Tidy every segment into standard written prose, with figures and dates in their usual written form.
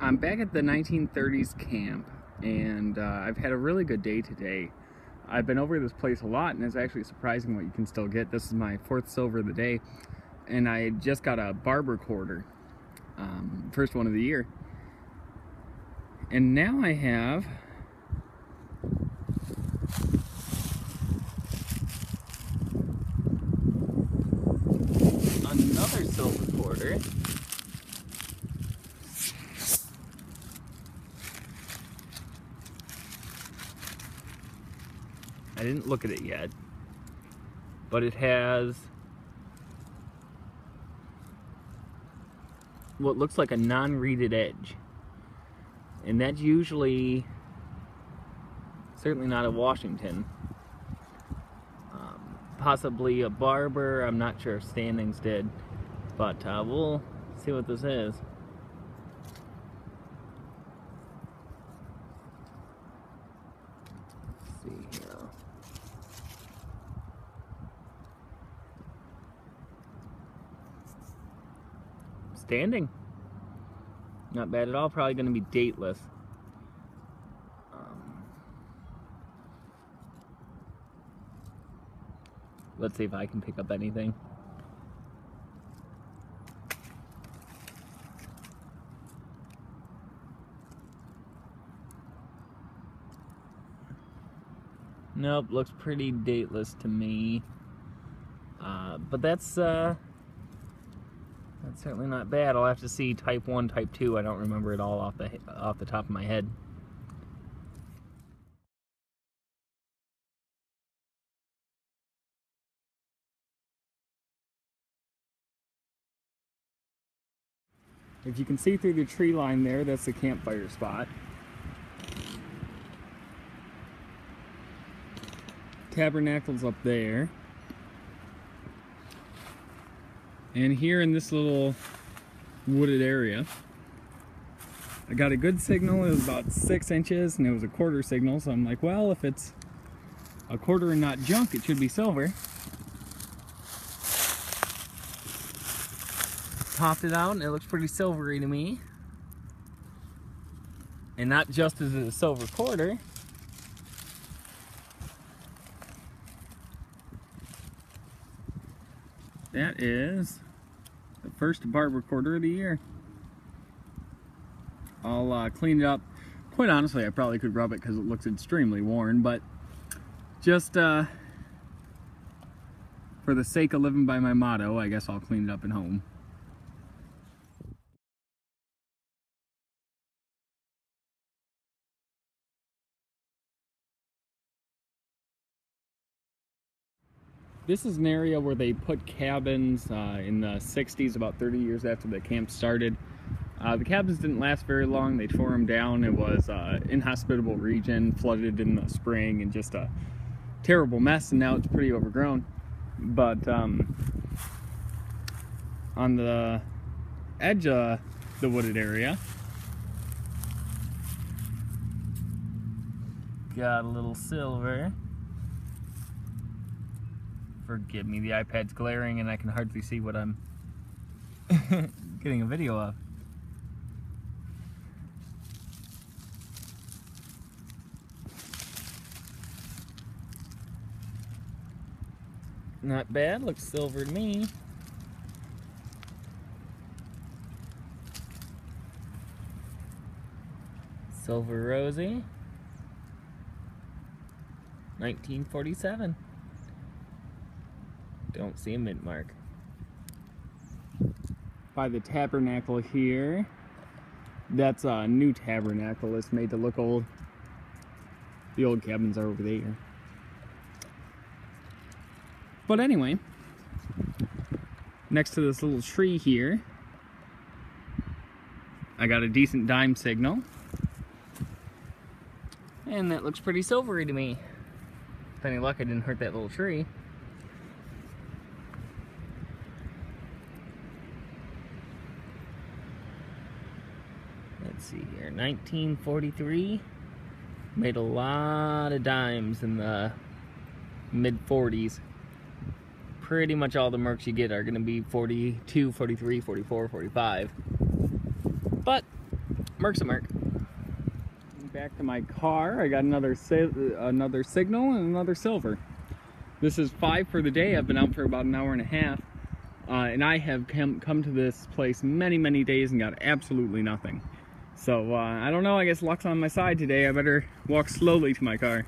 I'm back at the 1930s camp, and I've had a really good day today. I've been over this place a lot, and it's actually surprising what you can still get. This is my fourth silver of the day, and I just got a barber quarter, first one of the year. And now I have another silver quarter. I didn't look at it yet, but it has what looks like a non-reeded edge, and that's usually certainly not a Washington. Possibly a barber. I'm not sure if Standings did, but we'll see what this is. Let's see here. Standing. Not bad at all. Probably going to be dateless. Let's see if I can pick up anything. Nope, looks pretty dateless to me. But that's certainly not bad. I'll have to see type 1, type 2. I don't remember it all off the top of my head. If you can see through the tree line there, that's the campfire spot. Tabernacle's up there. And here in this little wooded area, I got a good signal. It was about 6 inches, and it was a quarter signal, so I'm like, well, if it's a quarter and not junk, it should be silver. Popped it out, and it looks pretty silvery to me. And not just as a silver quarter. That is the first barber quarter of the year. I'll clean it up. Quite honestly, I probably could rub it because it looks extremely worn, but just for the sake of living by my motto, I guess I'll clean it up at home. This is an area where they put cabins in the 60s, about 30 years after the camp started. The cabins didn't last very long. They tore them down. It was an inhospitable region, flooded in the spring, and just a terrible mess, and now it's pretty overgrown. But on the edge of the wooded area, got a little silver. Forgive me, the iPad's glaring and I can hardly see what I'm getting a video of. Not bad, looks silver to me. Silver Rosy, 1947. Don't see a mint mark. By the tabernacle here, that's a new tabernacle. It's made to look old. The old cabins are over there. But anyway, next to this little tree here, I got a decent dime signal. And that looks pretty silvery to me. With any luck, I didn't hurt that little tree. Let's see here, 1943, made a lot of dimes in the mid-40s. Pretty much all the mercs you get are going to be 42, 43, 44, 45. But Mark's a mark. Back to my car. I got another signal and another silver. This is 5 for the day. I've been out for about an hour and a half. And I have come to this place many days and got absolutely nothing. So, I don't know, I guess luck's on my side today. I better walk slowly to my car.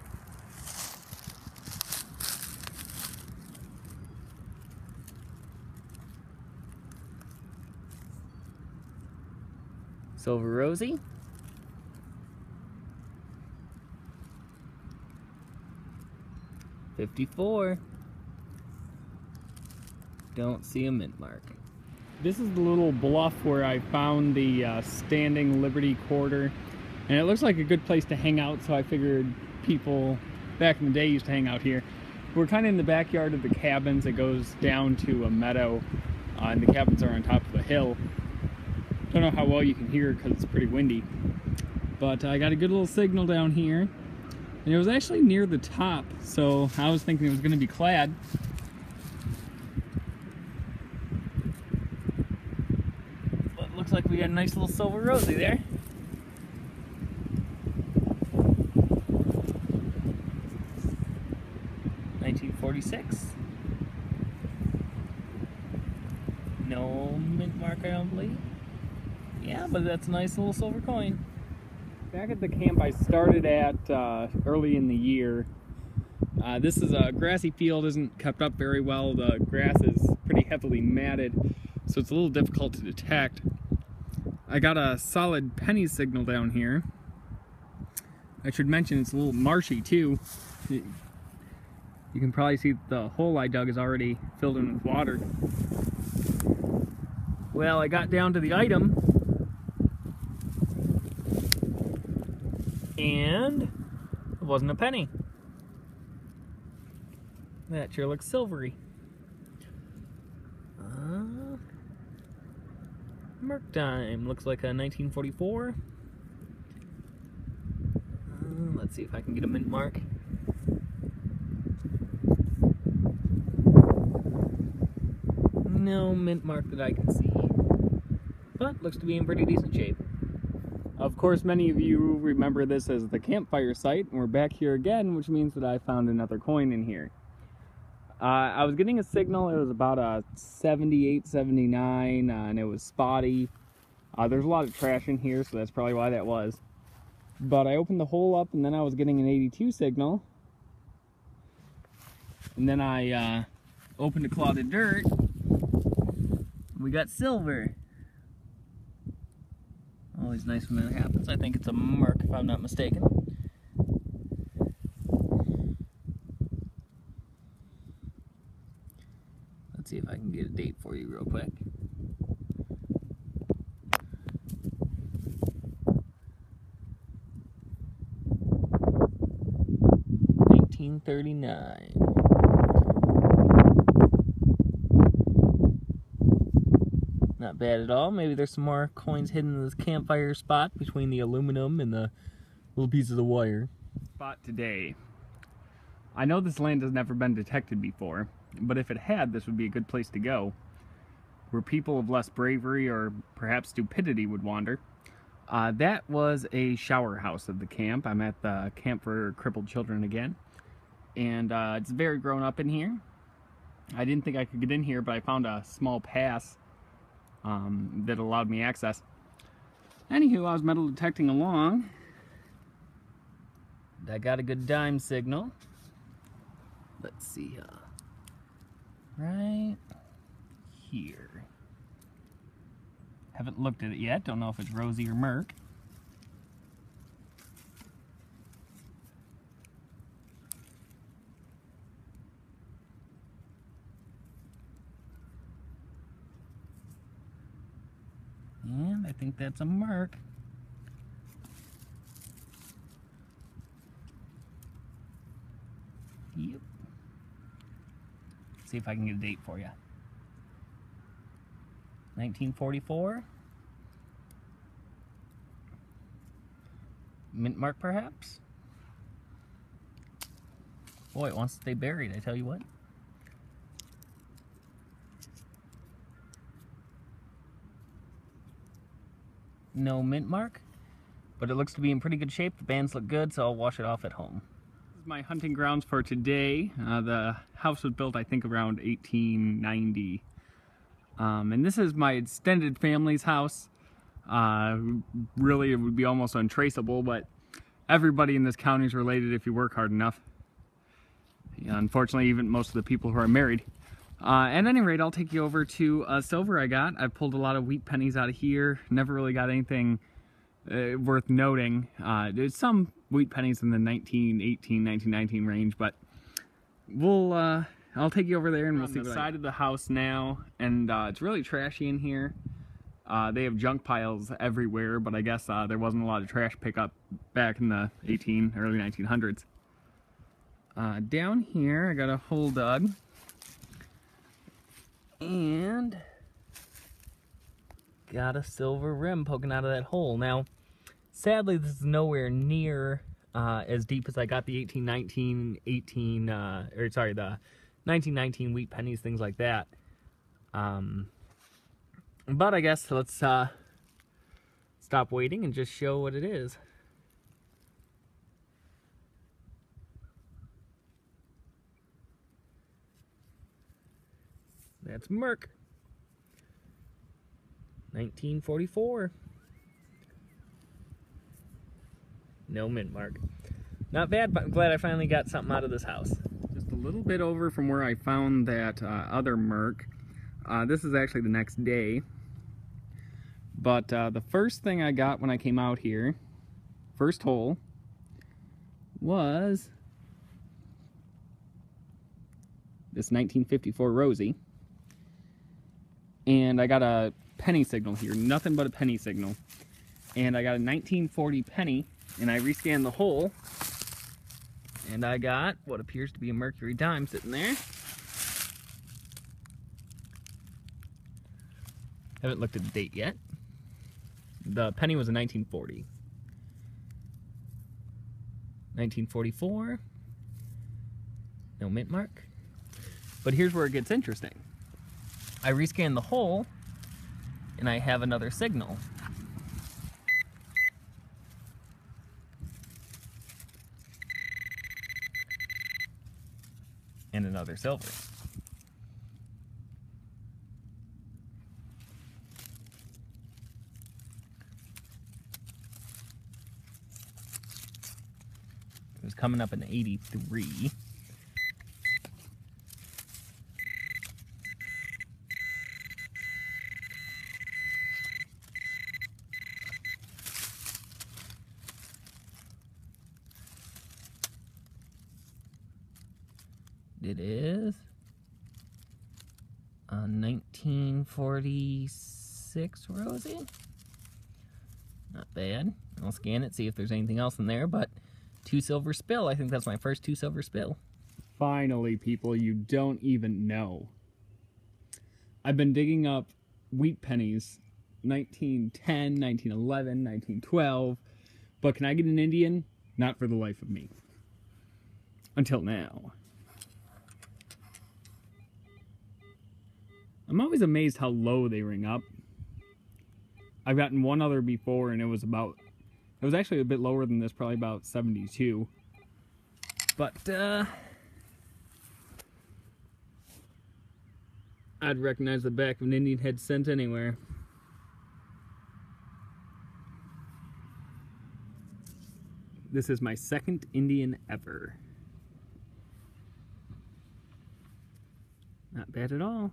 Silver Rosie. $54. Don't see a mint mark. This is the little bluff where I found the standing Liberty Quarter, and it looks like a good place to hang out, so I figured people back in the day used to hang out here. We're kind of in the backyard of the cabins. It goes down to a meadow, and the cabins are on top of a hill. Don't know how well you can hear it because it's pretty windy, but I got a good little signal down here, and it was actually near the top, so I was thinking it was going to be clad. Looks like we got a nice little Silver Rosie there. $19.46. No mint mark, I don't believe. Yeah, but that's a nice little silver coin. Back at the camp I started at early in the year. This is a grassy field, isn't kept up very well. The grass is pretty heavily matted, so it's a little difficult to detect. I got a solid penny signal down here. I should mention it's a little marshy too. You can probably see the hole I dug is already filled in with water. Well, I got down to the item, and it wasn't a penny. That sure looks silvery. Mark time. Looks like a 1944. Let's see if I can get a mint mark. No mint mark that I can see, but looks to be in pretty decent shape. Of course, many of you remember this as the campfire site, and we're back here again, which means that I found another coin in here. I was getting a signal. It was about a 78, 79, and it was spotty. There's a lot of trash in here, so that's probably why that was. But I opened the hole up, and then I was getting an 82 signal. And then I opened a clod of dirt. We got silver. Always nice when that happens. I think it's a mark, if I'm not mistaken. Let's see if I can get a date for you real quick. $19.39. Not bad at all. Maybe there's some more coins hidden in this campfire spot between the aluminum and the little pieces of wire. Spot today. I know this land has never been detected before, but if it had, this would be a good place to go, where people of less bravery or perhaps stupidity would wander. That was a shower house at the camp. I'm at the camp for crippled children again, and it's very grown up in here. I didn't think I could get in here, but I found a small pass that allowed me access. Anywho, I was metal detecting along. I got a good dime signal. Let's see, right here. Haven't looked at it yet. Don't know if it's Rosie or Merc. And I think that's a Merc. Yep. See if I can get a date for you. 1944. Mint mark, perhaps? Boy, it wants to stay buried, I tell you what. No mint mark? but it looks to be in pretty good shape. The bands look good, so I'll wash it off at home. This is my hunting grounds for today. The house was built, I think, around 1890. And this is my extended family's house. Really, it would be almost untraceable, but everybody in this county is related if you work hard enough. Yeah, unfortunately, even most of the people who are married. At any rate, I'll take you over to silver I got. I've pulled a lot of wheat pennies out of here. Never really got anything worth noting. There's some wheat pennies in the 1918, 1919 range, but I'll take you over there and we'll see. On the side of the house now, and it's really trashy in here. They have junk piles everywhere, but I guess there wasn't a lot of trash pickup back in the early 1900s. Down here, I got a hole dug. And got a silver rim poking out of that hole. Now, sadly, this is nowhere near as deep as I got the 1919 wheat pennies, things like that. But I guess let's stop waiting and just show what it is. That's Merc. 1944. No mint mark. Not bad, but I'm glad I finally got something out of this house. Just a little bit over from where I found that other Merc. This is actually the next day. But the first thing I got when I came out here, first hole, was this 1954 Rosie. And I got a penny signal here, nothing but a penny signal. And I got a 1940 penny, and I rescanned the hole, and I got what appears to be a mercury dime sitting there. Haven't looked at the date yet. The penny was a 1940. 1944. No mint mark. But here's where it gets interesting. I rescan the hole, and I have another signal. And another silver. It was coming up in 83. It is a 1946 Rosie. Not bad. I'll scan it, see if there's anything else in there, but 2 silver spill. I think that's my first 2 silver spill. Finally, people, you don't even know. I've been digging up wheat pennies, 1910, 1911, 1912, but can I get an Indian? Not for the life of me. Until now. I'm always amazed how low they ring up. I've gotten one other before, and it was actually a bit lower than this, probably about 72. But, I'd recognize the back of an Indian head scent anywhere. This is my second Indian ever. Not bad at all.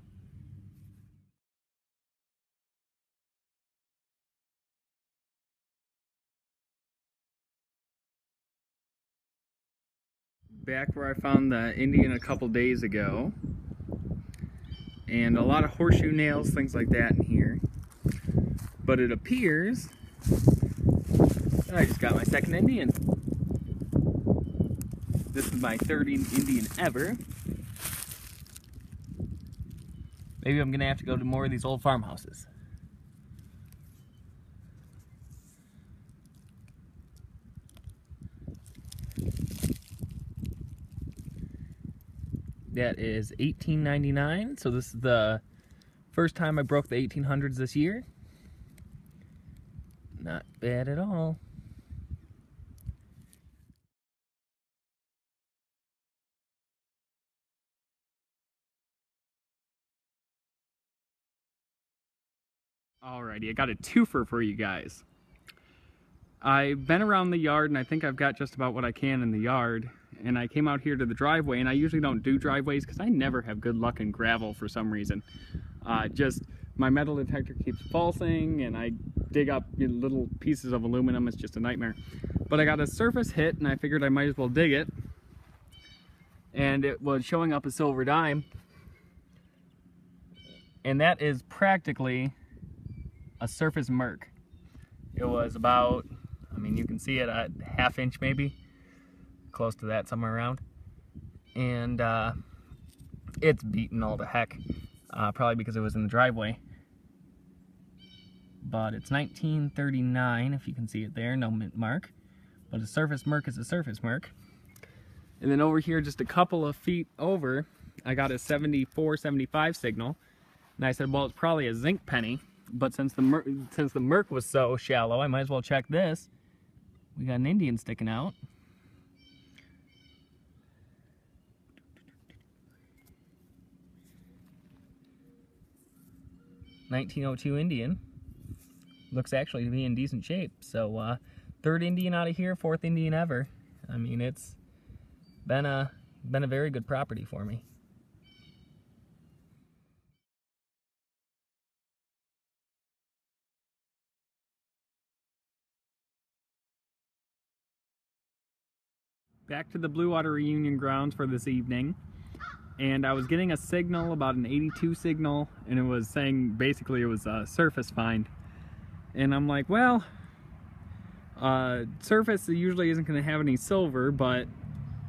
Back where I found the Indian a couple days ago, and a lot of horseshoe nails, things like that in here. But it appears that I just got my second Indian. This is my third Indian ever. Maybe I'm gonna have to go to more of these old farmhouses. That is $18.99, so this is the first time I broke the 1800s this year. Not bad at all. Alrighty, I got a twofer for you guys. I've been around the yard and I think I've got just about what I can in the yard. And I came out here to the driveway, and I usually don't do driveways because I never have good luck in gravel for some reason. Just my metal detector keeps falsing and I dig up little pieces of aluminum. It's just a nightmare. But I got a surface hit and I figured I might as well dig it. And it was showing up a silver dime. And that is practically a surface merc. It was about, I mean, you can see it a ½ inch maybe, close to that, somewhere around. And it's beaten all to heck, probably because it was in the driveway. But it's 1939, if you can see it there, no mint mark. But a surface merc is a surface merc. And then over here, just a couple of feet over, I got a 74, 75 signal. And I said, well, it's probably a zinc penny. But since the merc was so shallow, I might as well check this. We got an Indian sticking out. (1902) Indian. Looks actually to be in decent shape. So third Indian out of here, fourth Indian ever. I mean, it's been a very good property for me. Back to the Blue Water Reunion grounds for this evening, and I was getting a signal, about an 82 signal, and it was saying basically it was a surface find. And I'm like, well, surface usually isn't going to have any silver, but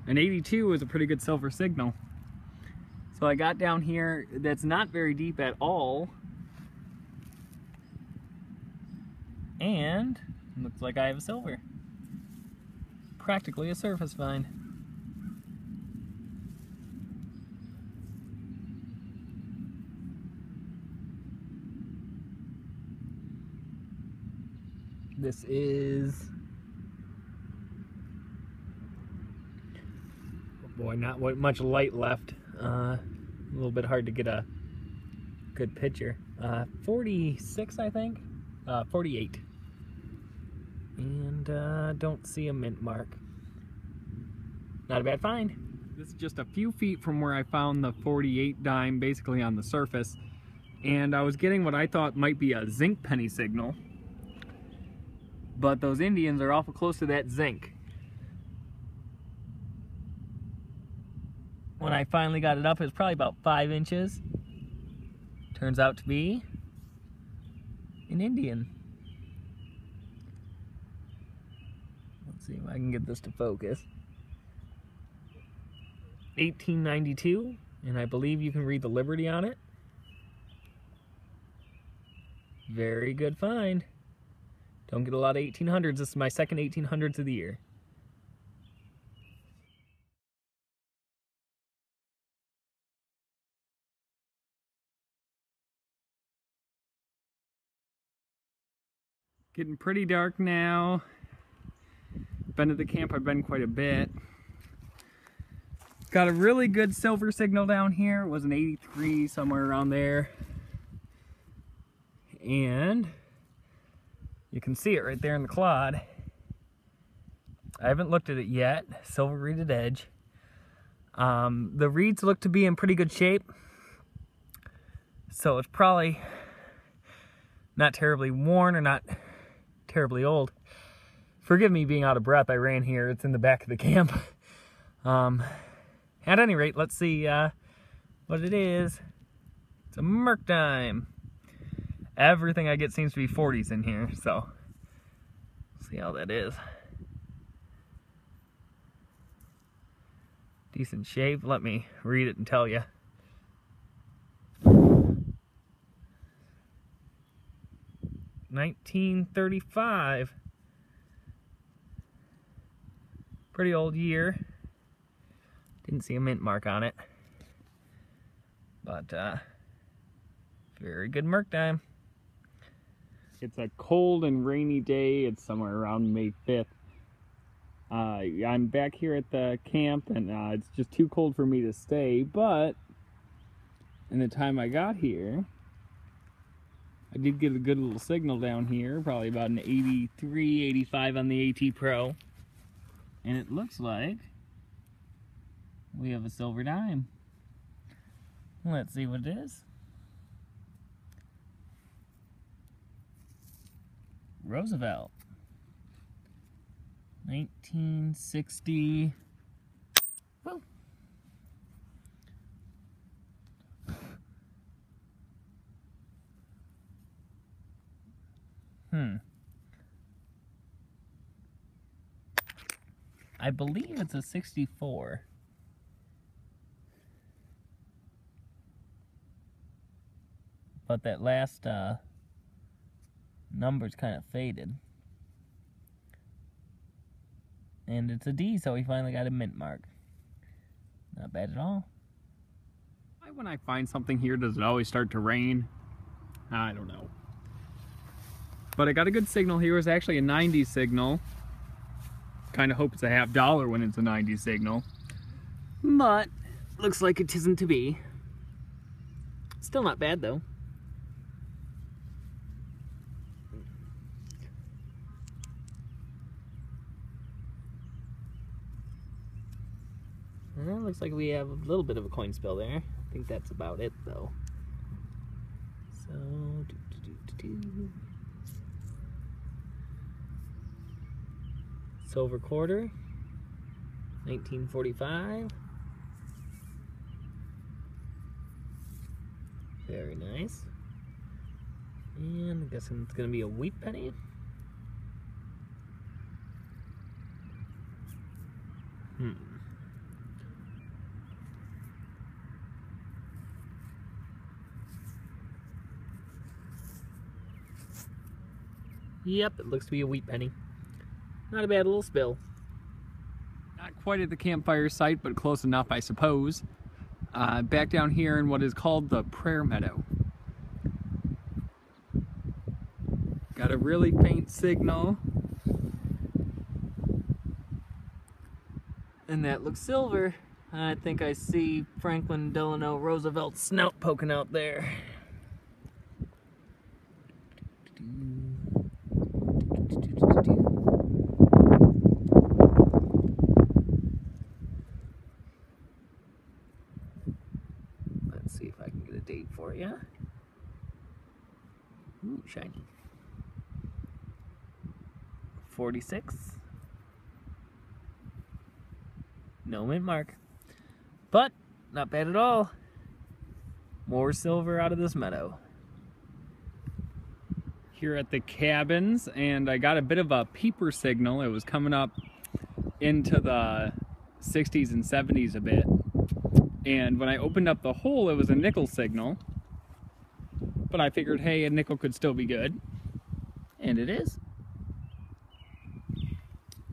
an 82 is a pretty good silver signal. So I got down here. That's not very deep at all, and it looks like I have a silver. Practically a surface find. This is, oh boy, not much light left. A little bit hard to get a good picture. 46, I think. 48. And don't see a mint mark. Not a bad find. This is just a few feet from where I found the 48 dime, basically on the surface. And I was getting what I thought might be a zinc penny signal. But those Indians are awful close to that zinc. When I finally got it up, it was probably about 5 inches. Turns out to be an Indian. Let's see if I can get this to focus. 1892, and I believe you can read the Liberty on it. Very good find. Don't get a lot of 1800s. This is my second 1800s of the year. Getting pretty dark now. Been to the camp, I've been quite a bit. Got a really good silver signal down here. It was an 83, somewhere around there. And you can see it right there in the clod. I haven't looked at it yet. Silver reeded edge. The reeds look to be in pretty good shape. So it's probably not terribly worn or not terribly old. Forgive me being out of breath. I ran here. It's in the back of the camp. At any rate, let's see what it is. It's a merc dime. Everything I get seems to be 40s in here, so let's see how that is. Decent shape. Let me read it and tell you. $1935. Pretty old year. Didn't see a mint mark on it. But, very good merc dime. It's a cold and rainy day. It's somewhere around May 5th. I'm back here at the camp, and it's just too cold for me to stay, but in the time I got here, I did get a good little signal down here, probably about an 83, 85 on the AT Pro. And it looks like we have a silver dime. Let's see what it is. Roosevelt. 1960. Whoa. I believe it's a 64. But that last number's kind of faded. And it's a D, so we finally got a mint mark. Not bad at all. Why when I find something here does it always start to rain? I don't know. But I got a good signal here. It was actually a 90 signal. Kind of hope it's a $50 when it's a 90 signal. But looks like it isn't to be. Still not bad though. Well, looks like we have a little bit of a coin spill there. I think that's about it though. So, silver quarter, 1945. Very nice. And I'm guessing it's going to be a wheat penny. Yep, it looks to be a wheat penny. Not a bad little spill. Not quite at the campfire site, but close enough, I suppose. Back down here in what is called the prayer meadow. Got a really faint signal. And that looks silver. I think I see Franklin Delano Roosevelt's snout poking out there. Let's see if I can get a date for you. Ooh, shiny. 46. No mint mark. But not bad at all. More silver out of this meadow. Here at the cabins, and I got a bit of a peeper signal. It was coming up into the 60s and 70s a bit. And when I opened up the hole, it was a nickel signal. But I figured, hey, a nickel could still be good. And it is.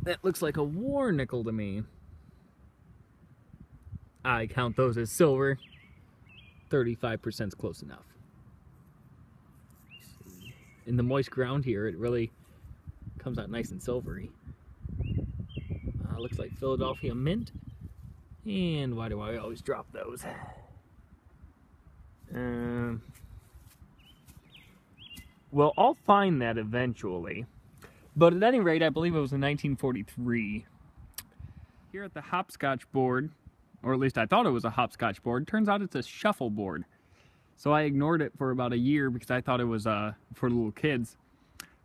That looks like a war nickel to me. I count those as silver. 35% is close enough. In the moist ground here, it really comes out nice and silvery. Looks like Philadelphia mint. And why do I always drop those? Well, I'll find that eventually. But at any rate, I believe it was in 1943. Here at the hopscotch board, or at least I thought it was a hopscotch board, turns out it's a shuffle board. So I ignored it for about a year because I thought it was for little kids.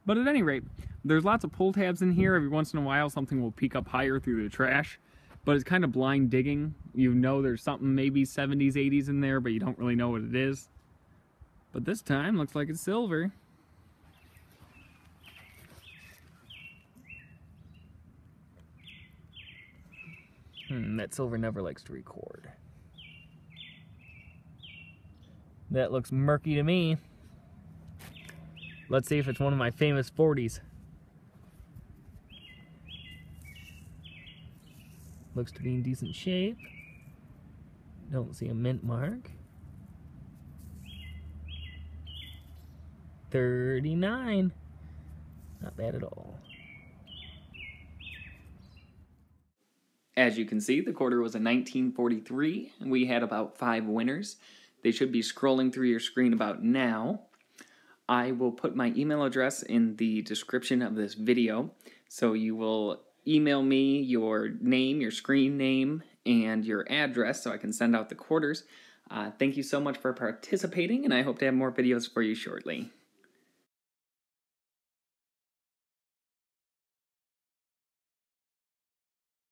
But at any rate, there's lots of pull tabs in here. Every once in a while something will peek up higher through the trash. But it's kind of blind digging. You know there's something maybe 70s, 80s in there, but you don't really know what it is. But this time, looks like it's silver. That silver never likes to record. That looks murky to me. Let's see if it's one of my famous 40s. Looks to be in decent shape. Don't see a mint mark. 39. Not bad at all. As you can see, the quarter was a 1943, and we had about 5 winners. They should be scrolling through your screen about now. I will put my email address in the description of this video, so you will email me your name, your screen name, and your address so I can send out the quarters. Thank you so much for participating, and I hope to have more videos for you shortly.